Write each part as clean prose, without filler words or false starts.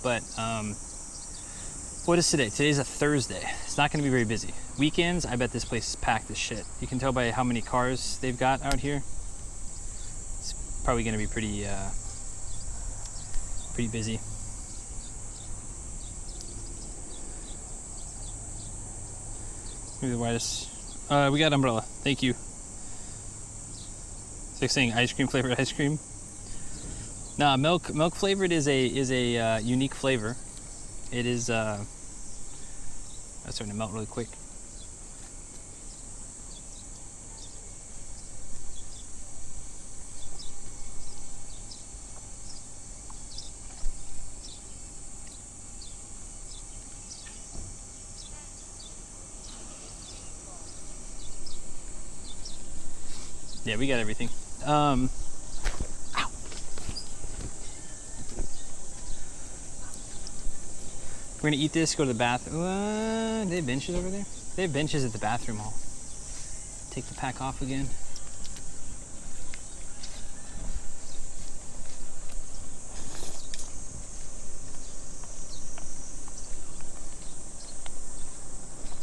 but what is today? Today's a Thursday. It's not going to be very busy. Weekends, I bet this place is packed as shit. You can tell by how many cars they've got out here. It's probably going to be pretty busy. Maybe the widest. We got umbrella. Thank you. It's like saying ice cream flavored ice cream. Nah, milk flavored is a unique flavor. It is. That's starting to melt really quick. Yeah, we got everything. Ow. We're gonna eat this, go to the bathroom. Do they have benches over there? They have benches at the bathroom hall. Take the pack off again.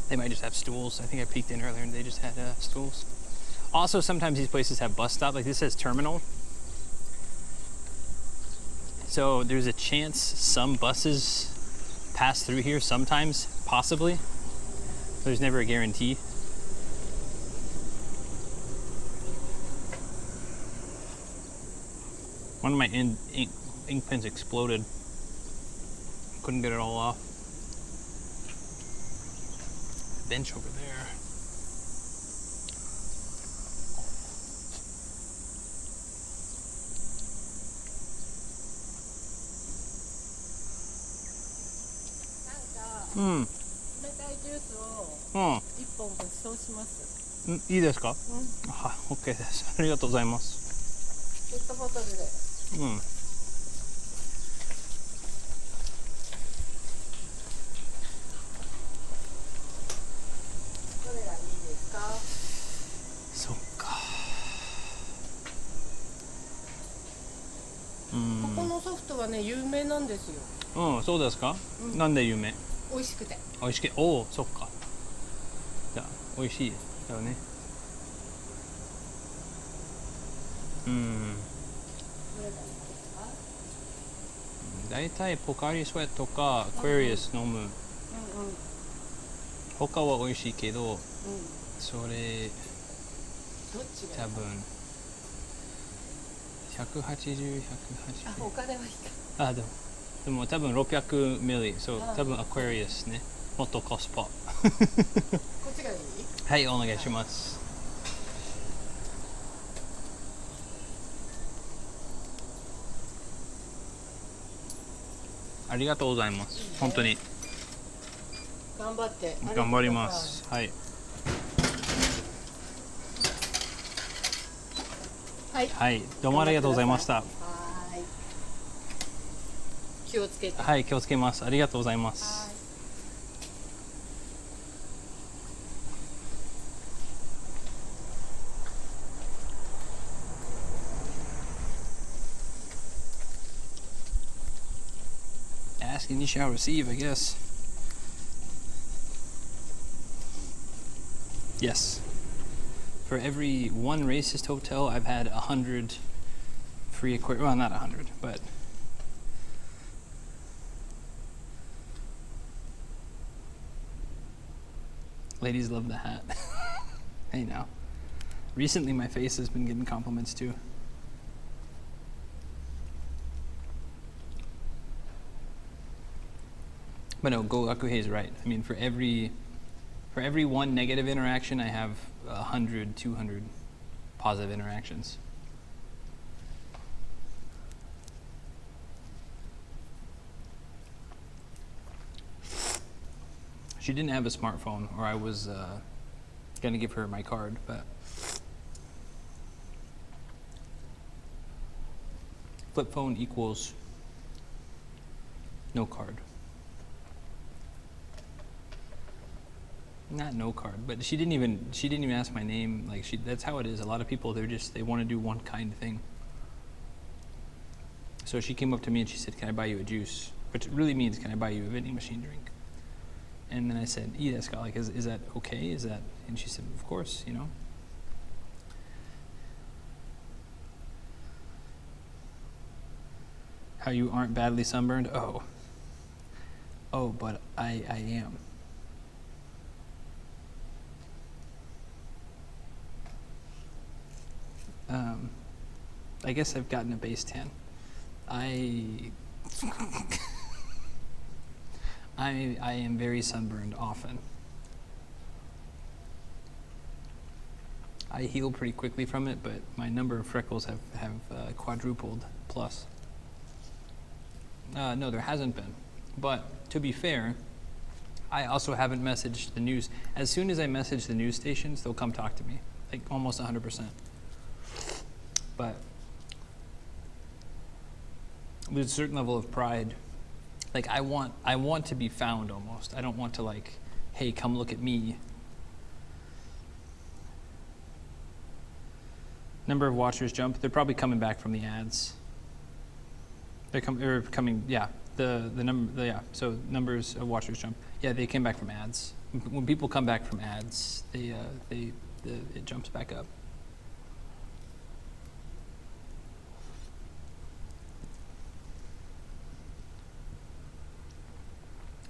They might just have stools. I think I peeked in earlier and they just had stools. Also, sometimes these places have bus stop. Like this says terminal. So there's a chance some buses pass through here sometimes, possibly. There's never a guarantee. One of my ink pens exploded. Couldn't get it all off. Bench over there.うん。冷たいジュースを1本ご馳走します。いいですか？はい、OK です。ありがとうございます。ペットボトルで。うん。どれがいいですか？そっか。ここのソフトはね、有名なんですよ。うん、そうですか？なんで有名？美味しくて。美味しくて、おお、そっか。じゃあ、美味しいだよね。だいたいポカリスエットかアクエリアス飲む。他は美味しいけど、それ多分180、180。あ、他ではいいか。あ、でも多分600ミリ、そう、多分アクエリアスね。もっとコスパ。こっちがいい？はい、お願いします。ありがとうございます。本当に。頑張って。頑張ります。はい。はい。はい、どうもありがとうございました。気をつけて。はい、気をつけます。ありがとうございます。Ask and you shall receive, I guess. Yes. For every one racist hotel, I've had 100 free aquarium. Well, not 100, but ladies love the hat. Hey now. Recently, my face has been getting compliments too. But no, Gogakuhei is right. I mean, for every one negative interaction, I have 100, 200 positive interactions. She didn't have a smartphone, or I was gonna give her my card, but flip phone equals no card. Not no card, but she didn't even ask my name. Like that's how it is. A lot of people, they want to do one kind of thing. So she came up to me and she said, "Can I buy you a juice?" which really means, can I buy you a vending machine drink? And then I said, yeah, Scott, like, is that okay? Is that, and she said, of course, you know. How you aren't badly sunburned? Oh, but I am. I guess I've gotten a base tan. I am very sunburned often. I heal pretty quickly from it, but my number of freckles have quadrupled plus. No, there hasn't been. But to be fair, I also haven't messaged the news. As soon as I message the news stations, they'll come talk to me, like almost 100%. But there's a certain level of pride. Like I want to be found almost. I don't want to like, hey, come look at me. Number of watchers jump. They're probably coming back from the ads. They're coming. Yeah, the number. Yeah, so numbers of watchers jump. Yeah, they came back from ads. When people come back from ads, it jumps back up.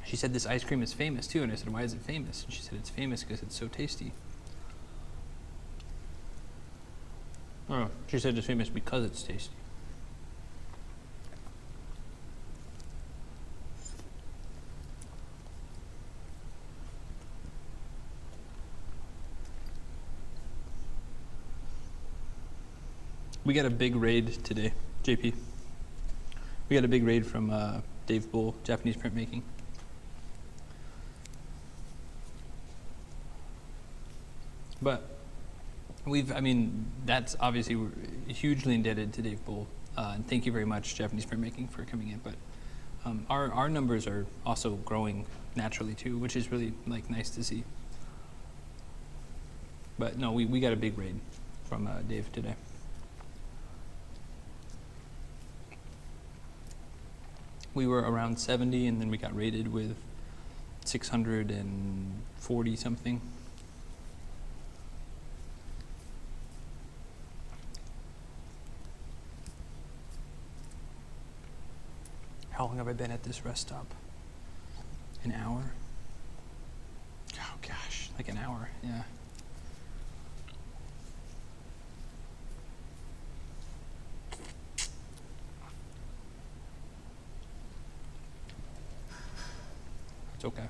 She said this ice cream is famous too, and I said, why is it famous? And she said, it's famous because it's so tasty. Oh, she said it's famous because it's tasty. We got a big raid today, JP. We got a big raid from Dave Bull, Japanese printmaking. But that's obviously we're hugely indebted to Dave Bull, and thank you very much, Japanese printmaking, for coming in. But our numbers are also growing naturally too, which is really like nice to see. But no, we got a big raid from Dave today. We were around 70, and then we got raided with 640 something. How long have I been at this rest stop? An hour? Oh gosh, like an hour, yeah. It's okay.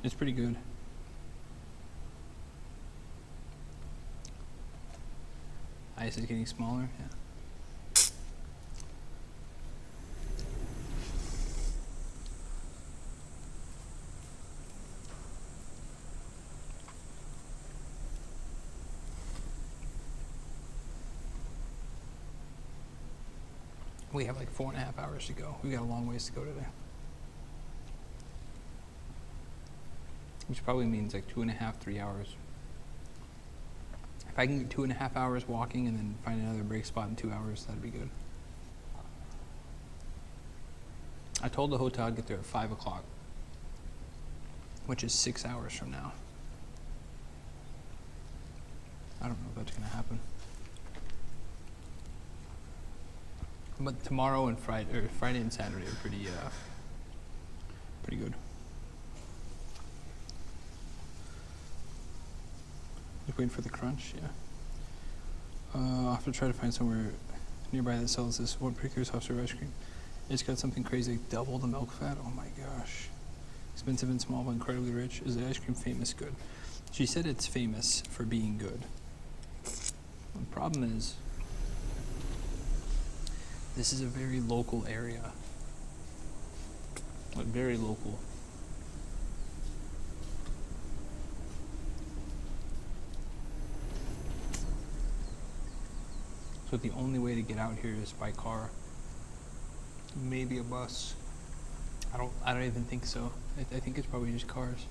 It's pretty good. Ice is getting smaller, yeah. We have like 4.5 hours to go. We got a long ways to go today. Which probably means like 2.5, 3 hours. If I can get 2.5 hours walking and then find another break spot in 2 hours, that'd be good. I told the hotel I'd get there at 5 o'clock, which is 6 hours from now. I don't know if that's gonna happen. But tomorrow and Friday and Saturday are pretty good. Just waiting for the crunch, yeah. I'll have to try to find somewhere nearby that sells this one particular soft serve ice cream. It's got something crazy like double the milk fat. Oh my gosh. Expensive and small but incredibly rich. Is the ice cream famous good? She said it's famous for being good. The problem is, this is a very local area. Like very local. So the only way to get out here is by car. Maybe a bus. I don't even think so. I think it's probably just cars.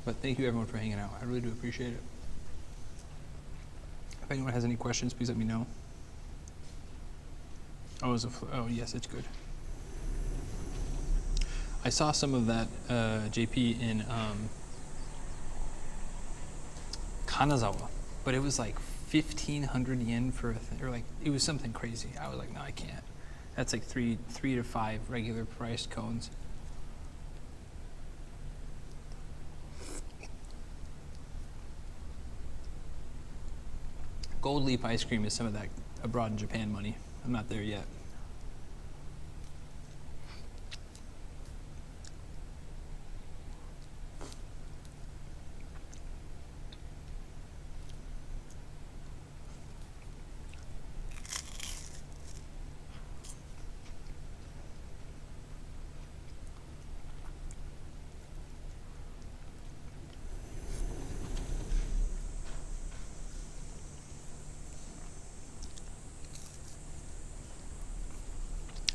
But thank you everyone for hanging out. I really do appreciate it. If anyone has any questions, please let me know. Oh, oh yes, it's good. I saw some of that JP in Kanazawa, but it was like 1,500 yen for a thing, or like it was something crazy. I was like, no, I can't. That's like three to five regular priced cones. Gold leaf ice cream is some of that abroad in Japan money. I'm not there yet.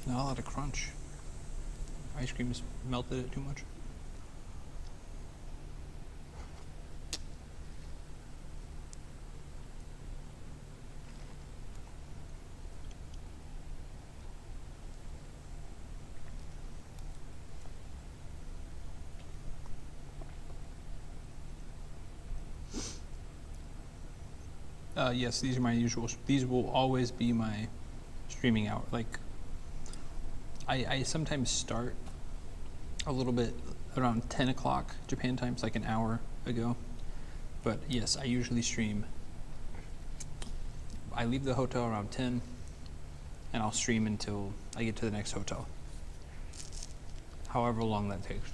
Not a lot of crunch. Ice cream has melted it too much. Yes, these are my usual. These will always be my streaming hour. Like, I sometimes start a little bit around 10 o'clock Japan time, it's like an hour ago. But yes, I usually stream. I leave the hotel around 10, and I'll stream until I get to the next hotel. However long that takes.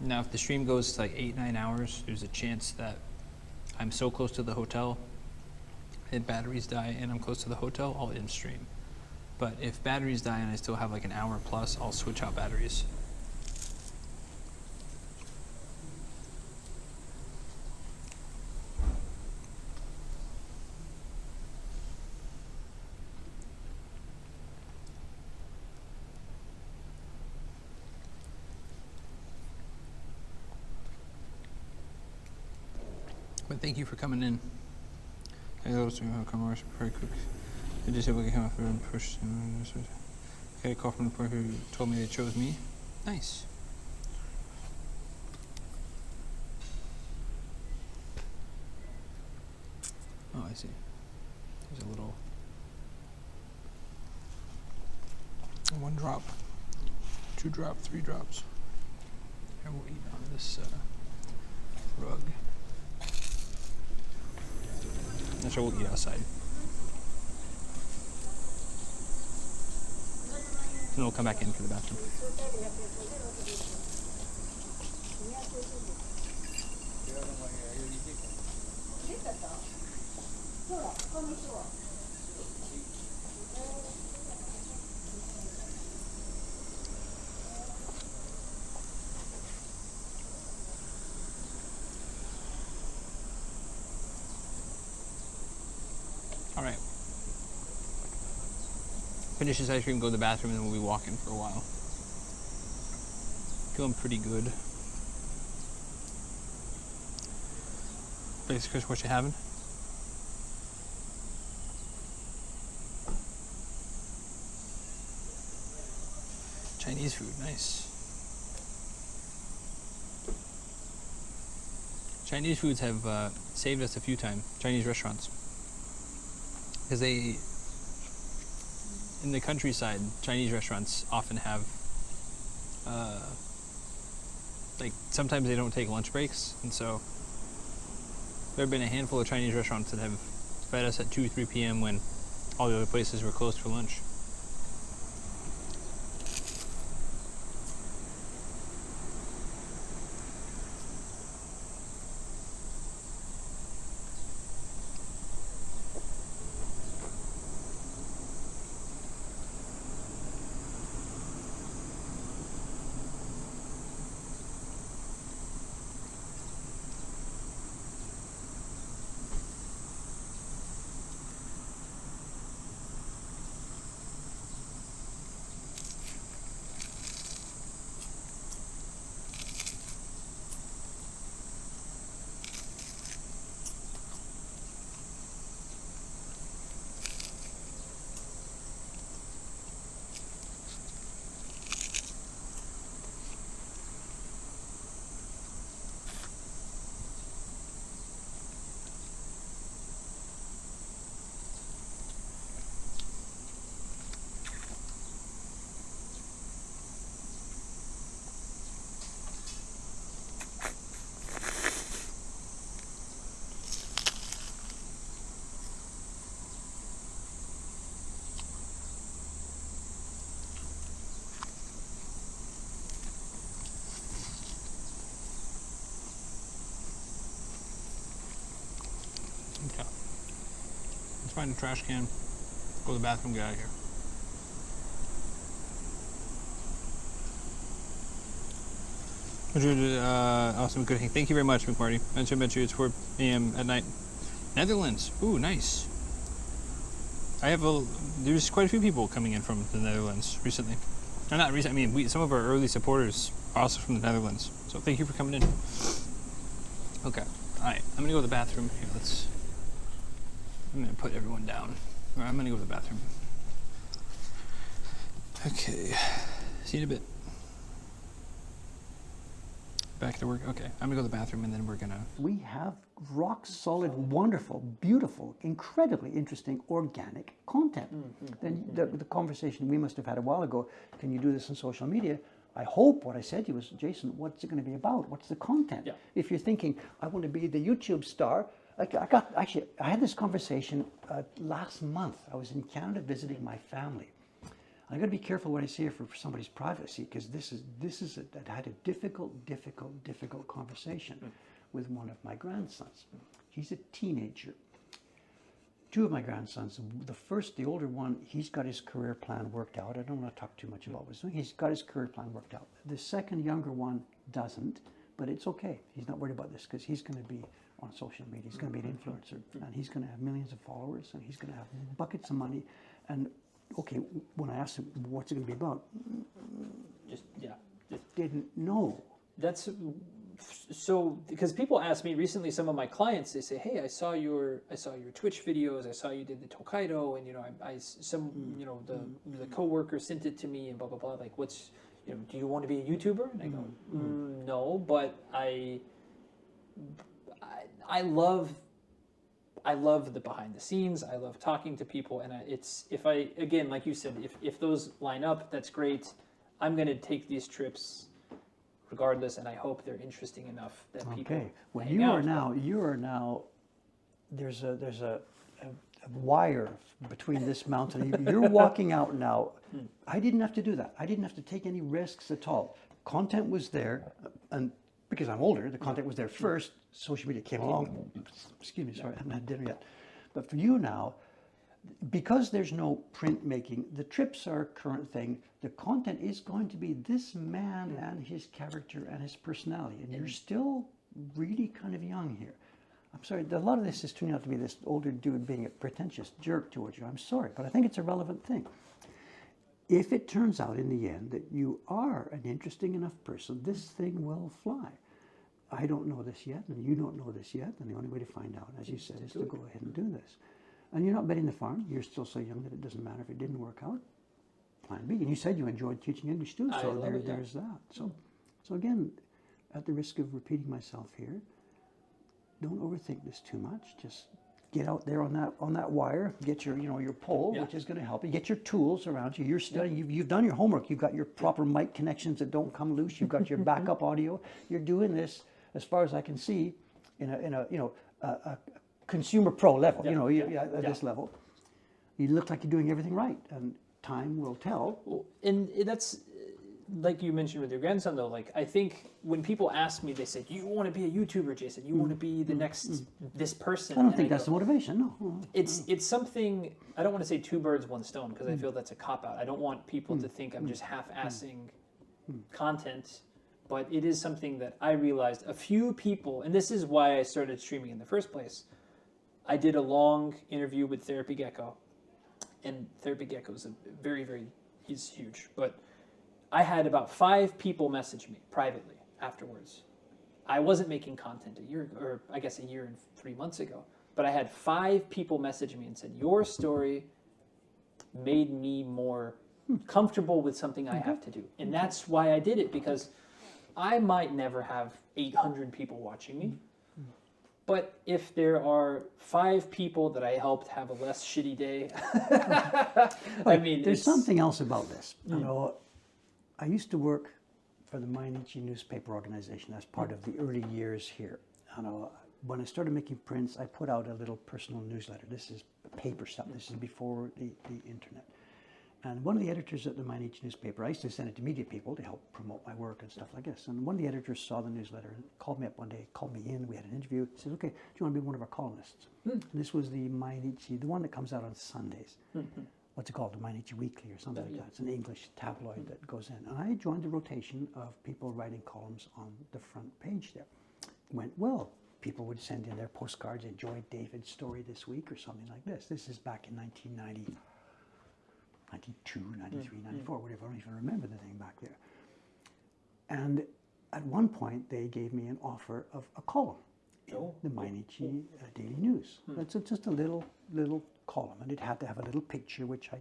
Now, if the stream goes to like 8-9 hours, there's a chance that I'm so close to the hotel and batteries die and I'm close to the hotel, I'll end stream. But if batteries die and I still have like an hour plus, I'll switch out batteries. But thank you for coming in. I also have commerce very quick. I just able to come up and push. I got a call from the person who told me they chose me. Nice. Oh, I see. There's a little 1 drop, 2 drop, 3 drops. And we'll eat on this rug. And so we'll eat outside. And we'll come back in for the bathroom. All right. Finish this ice cream, go to the bathroom, and then we'll be walking for a while. Feeling pretty good. Thanks, Chris. What you having? Chinese food, nice. Chinese foods have saved us a few times. Chinese restaurants. Because in the countryside, Chinese restaurants often have, like, sometimes they don't take lunch breaks, and so there have been a handful of Chinese restaurants that have fed us at 2, 3 p.m. when all the other places were closed for lunch. find a trash can, go to the bathroom, get out of here. Awesome, good. Thank you very much, McMarty. Mention it's 4 a.m. at night. Netherlands. Ooh, nice. There's quite a few people coming in from the Netherlands recently. Or not recently, I mean, some of our early supporters are also from the Netherlands. So thank you for coming in. Okay, all right, I'm gonna go to the bathroom. Here, I'm gonna put everyone down. All right, I'm gonna go to the bathroom. Okay, see you in a bit. Back to work. Okay, I'm gonna go to the bathroom and then we're gonna. We have rock solid, wonderful, beautiful, incredibly interesting organic content. Then the conversation we must have had a while ago, can you do this on social media? I hope what I said to you was, Jason, what's it going to be about? What's the content? Yeah. If you're thinking, I want to be the YouTube star, I had this conversation last month. I was in Canada visiting my family. I got to be careful what I say for somebody's privacy, because I had a difficult conversation with one of my grandsons. He's a teenager. Two of my grandsons, the older one, he's got his career plan worked out. I don't want to talk too much about what he's doing. He's got his career plan worked out. The second younger one doesn't, but it's okay. He's not worried about this because he's going to be on social media. He's going to be an influencer, and he's going to have millions of followers, and he's going to have buckets of money. And okay, when I asked him, what's it going to be about? Just didn't know. That's so, because people ask me recently, some of my clients, they say, hey, I saw your Twitch videos, I saw you did the Tokaido, and the coworker sent it to me and blah blah blah, like, what's, do you want to be a YouTuber? And I go, no, but I love the behind the scenes. I love talking to people, and again, like you said, if those line up, that's great. I'm going to take these trips regardless, and I hope they're interesting enough that people. Okay. Well, you are now. There's a wire between this mountain. You're walking out now. I didn't have to do that. I didn't have to take any risks at all. Content was there, and because I'm older, the content was there first. Social media came along. Excuse me, sorry, I haven't had dinner yet. But for you now, because there's no print making, the trips are a current thing. The content is going to be this man and his character and his personality. And you're still really kind of young here. I'm sorry, a lot of this is turning out to be this older dude being a pretentious jerk towards you. I'm sorry, but I think it's a relevant thing. If it turns out in the end that you are an interesting enough person, this thing will fly. I don't know this yet, and you don't know this yet, and the only way to find out, as you said, is to go ahead and do this. And you're not betting the farm. You're still so young that it doesn't matter if it didn't work out. Plan B. And you said you enjoyed teaching English too, so there's that. So again, at the risk of repeating myself here, don't overthink this too much. Just get out there on that wire. Get your your pole, which is going to help you. Get your tools around you. You're studying. You've done your homework. You've got your proper mic connections that don't come loose. You've got your backup audio. You're doing this, as far as I can see, in a consumer pro level, at this level. You look like you're doing everything right, and time will tell. And that's, like you mentioned with your grandson, though, like, I think when people ask me, they say, you want to be a YouTuber, Jason, you want to be the next, this person. I don't think that's the motivation, no. It's something, I don't want to say two birds, one stone, because I feel that's a cop-out. I don't want people to think I'm just half-assing content, but it is something that I realized a few people, and this is why I started streaming in the first place. I did a long interview with Therapy Gecko, and Therapy Gecko is he's huge, but I had about 5 people message me privately afterwards. I wasn't making content a year ago, or I guess a year and 3 months ago, but I had 5 people message me and said, your story made me more comfortable with something I have to do. And that's why I did it, because I might never have 800 people watching me. But if there are 5 people that I helped have a less shitty day, I mean, there's something else about this. I used to work for the Mainichi newspaper organization as part of the early years here. When I started making prints, I put out a little personal newsletter. This is paper stuff. This is before the internet. And one of the editors at the Mainichi newspaper, I used to send it to media people to help promote my work and stuff like this. And one of the editors saw the newsletter and called me up one day, called me in, we had an interview. He said, okay, do you want to be one of our columnists? And this was the Mainichi, the one that comes out on Sundays. What's it called? The Mainichi Weekly or something like that. It's an English tabloid that goes in. And I joined the rotation of people writing columns on the front page there. Went well. People would send in their postcards, enjoyed David's story this week or something like this. This is back in 1990. 92, 93, 94, whatever, I don't even remember the thing back there. And at one point, they gave me an offer of a column in the Mainichi Daily News. That's just a little column, and it had to have a little picture, which I...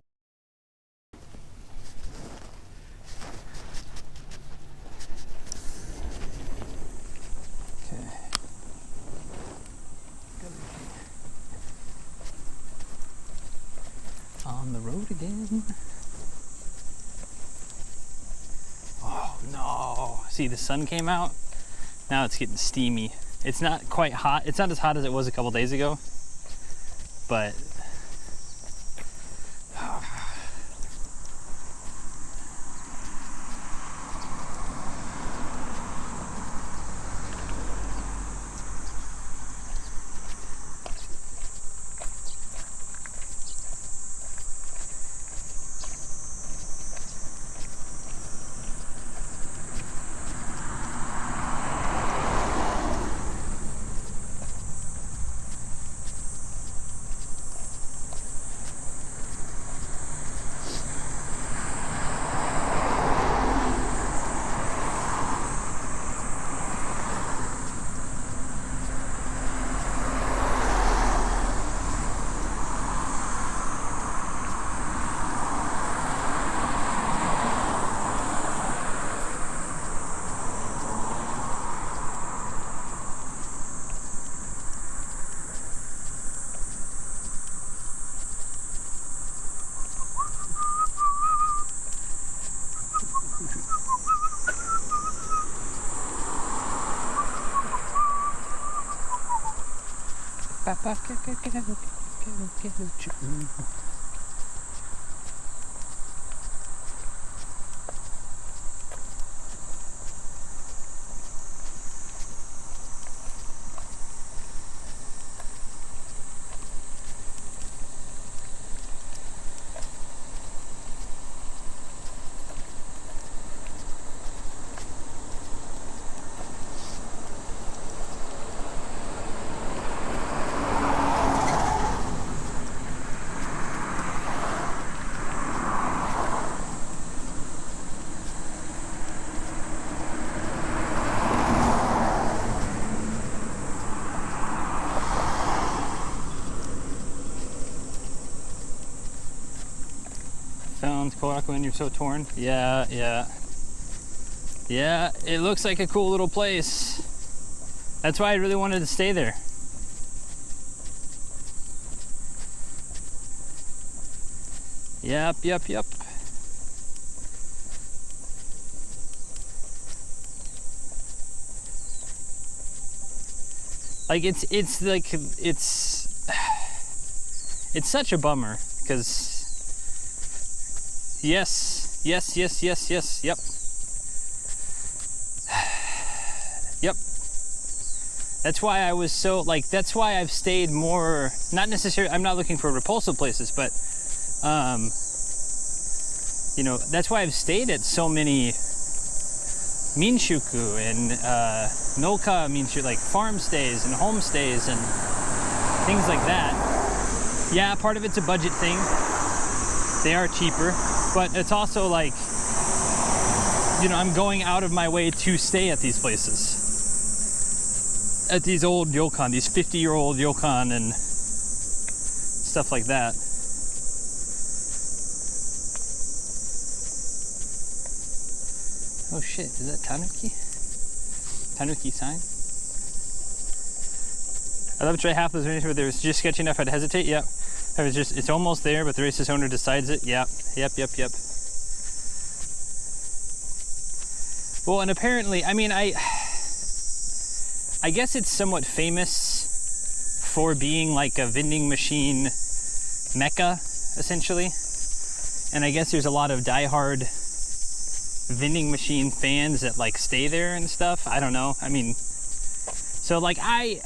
On the road again. Oh no. See, the sun came out. Now it's getting steamy. It's not quite hot. It's not as hot as it was a couple days ago. But found Koraku when you're so torn. Yeah. Yeah, it looks like a cool little place. That's why I really wanted to stay there. Yep. Like it's such a bummer because yes, yep. That's why I was so, like, that's why I've stayed more, not necessarily, I'm not looking for repulsive places, but, you know, that's why I've stayed at so many minshuku and noka minshuku, like farm stays and homestays and things like that. Yeah, part of it's a budget thing. They are cheaper, but it's also like, you know, I'm going out of my way to stay at these places. At these old ryokan, these 50-year-old ryokan and stuff like that. Oh shit, is that tanuki? Tanuki sign? I love to try half those races where there was just sketchy enough I'd hesitate. Yep. I was just, it's almost there, but the racist owner decides it. Yep. Well, and apparently, I mean, I guess it's somewhat famous for being like a vending machine mecca, essentially. And I guess there's a lot of diehard vending machine fans that like stay there and stuff. I don't know. I mean, so like I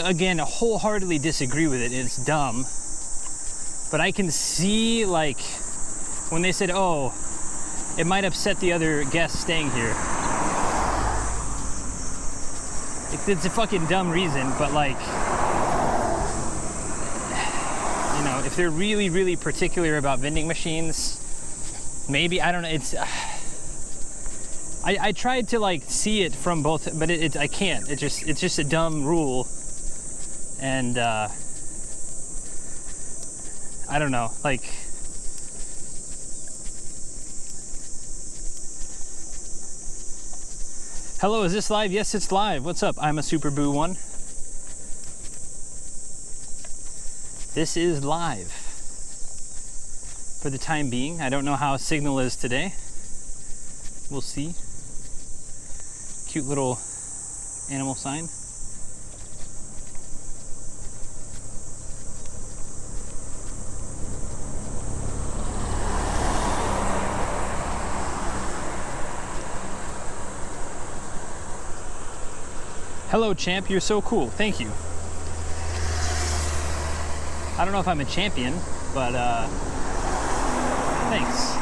again wholeheartedly disagree with it. It's dumb. But I can see like when they said, oh, it might upset the other guests staying here. It's a fucking dumb reason, but like, you know, if they're really, really particular about vending machines, maybe, I don't know, it's, I tried to like see it from both, but I can't, it's just a dumb rule, and I don't know, like, hello, is this live? Yes, it's live. What's up? I'm a Super Boo One. This is live for the time being. I don't know how signal is today. We'll see. Cute little animal sign. Hello, champ. You're so cool. Thank you. I don't know if I'm a champion, but thanks.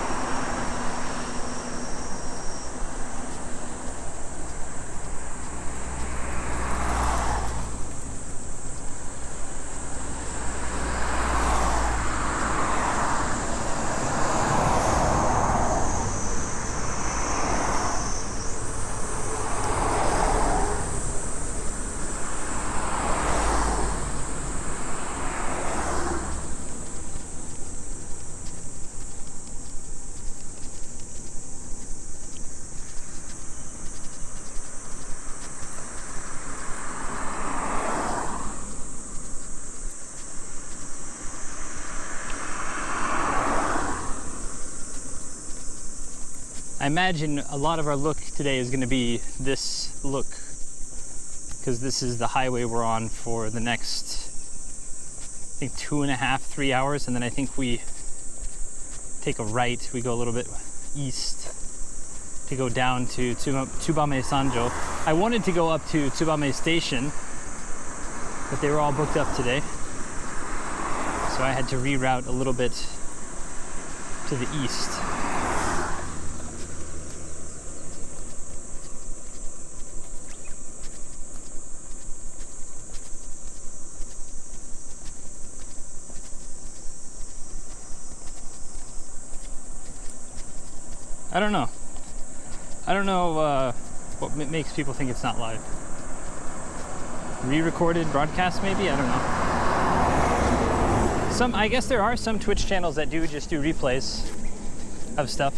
I imagine a lot of our look today is going to be this look, because this is the highway we're on for the next, I think, 2.5, 3 hours, and then I think we take a right. We go a little bit east to go down to Tsubame Sanjo. I wanted to go up to Tsubame Station, but they were all booked up today, so I had to reroute a little bit to the east. I don't know. I don't know what makes people think it's not live. Re-recorded broadcast, maybe? I don't know. I guess there are some Twitch channels that just do replays of stuff.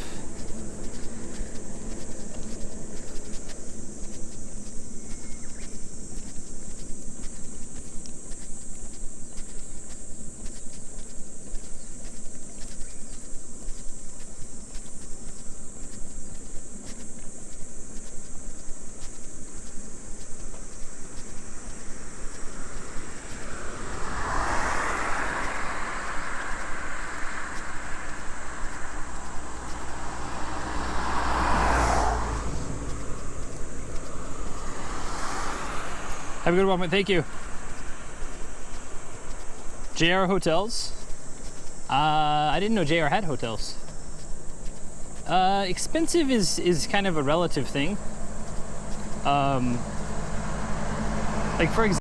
Have a good one, thank you. JR Hotels. I didn't know JR had hotels. Expensive is kind of a relative thing. Like for example,